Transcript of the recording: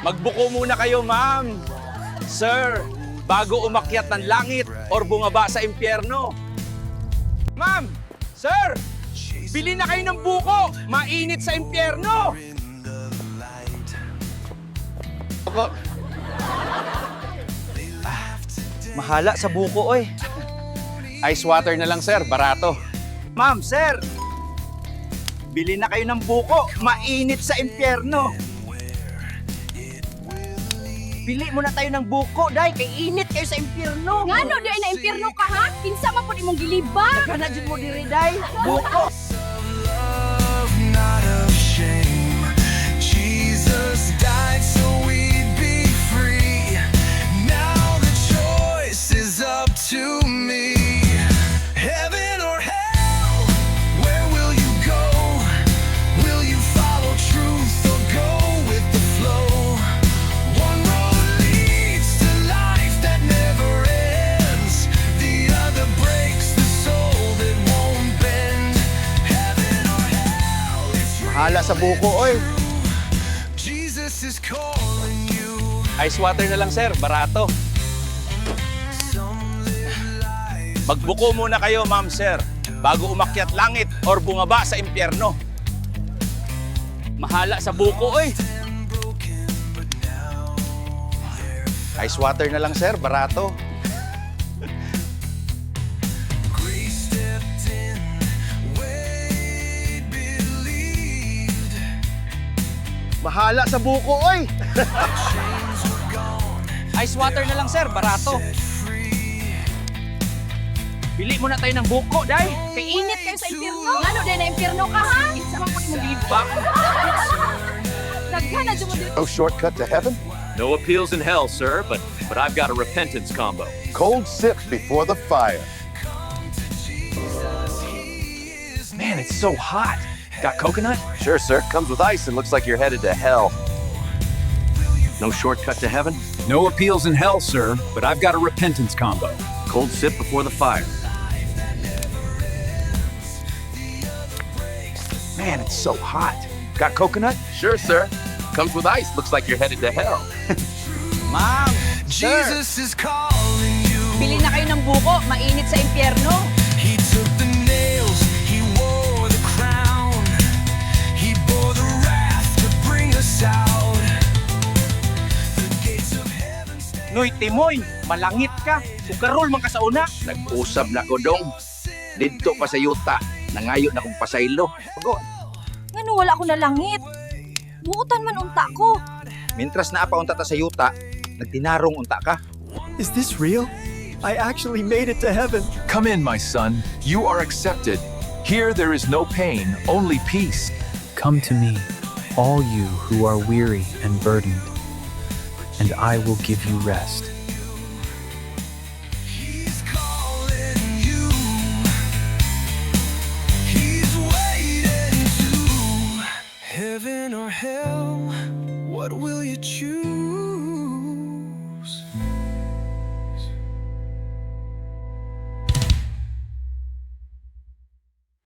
Magbuko muna kayo, ma'am. Sir, bago umakyat ng langit or bumaba sa impyerno. Ma'am! Sir! Bili na kayo ng buko! Mainit sa impyerno! Mahala sa buko, oy. Ice water na lang, sir. Barato. Ma'am, sir. Bili na kayo ng buko. Mainit sa impyerno. Bili muna tayo ng buko, day. Kay init kayo sa impyerno. Ngano di ay na impyerno ka ha? Kinsa man pud imong giliba? Kana jud mo diri, day. Buko. Love, not of shame. Jesus died so we'd be free. Now the choice is up to me. Heaven or hell, where will you go? Will you follow truth or go with the flow? One road leads to life that never ends. The other breaks the soul that won't bend. Heaven or hell, it's Mahala sa buko, oy. Jesus is calling you. Ice water na lang, sir. Barato. Some live lives Magbuko muna kayo, ma'am, sir. Bago umakyat langit or bumaba sa impyerno. Mahala sa buko, oy. broken, but now Ice water na lang, sir. Barato. grace stepped in. Wade believed. Mahala sa buko, oy. Chains were gone, Ice water na lang, sir. Barato. set free. Bili muna tayo ng buko, day. Kay init kayo sa impyerno. Ngano di ay na impyerno ka ha? Kinsa man pud imong giliba? Daghana jud mo diri. No shortcut to heaven? No appeals in hell, sir, but I've got a repentance combo. Cold sip before the fire. Man, it's so hot. Got coconut? Sure, sir. Comes with ice and looks like you're headed to hell. No shortcut to heaven? No appeals in hell, sir, but I've got a repentance combo. Cold sip before the fire. Man, it's so hot. Got coconut? Sure, sir. Comes with ice. Looks like you're headed to hell. Ma'am, sir. Jesus is calling you. Bili na kayo ng buko, mainit sa impyerno. He took the nails, he wore the crown. He bore the wrath to bring us out. The gates of heaven stand. Noy, Timoy, malangit ka. Sugarol man ka sa una. Nag-usab na ko dong. Dito pa sa yuta. Nangayo na kong pasaylo. Ngano wala ko na langit? Buutan man unta ko. Mintras na pa unta ta sa yuta, nagtinarong unta ka. Is this real? I actually made it to heaven. Come in, my son. You are accepted. Here there is no pain, only peace. Come to me, all you who are weary and burdened, and I will give you rest. He's calling you. He's waiting to. Heaven or hell, what will you choose?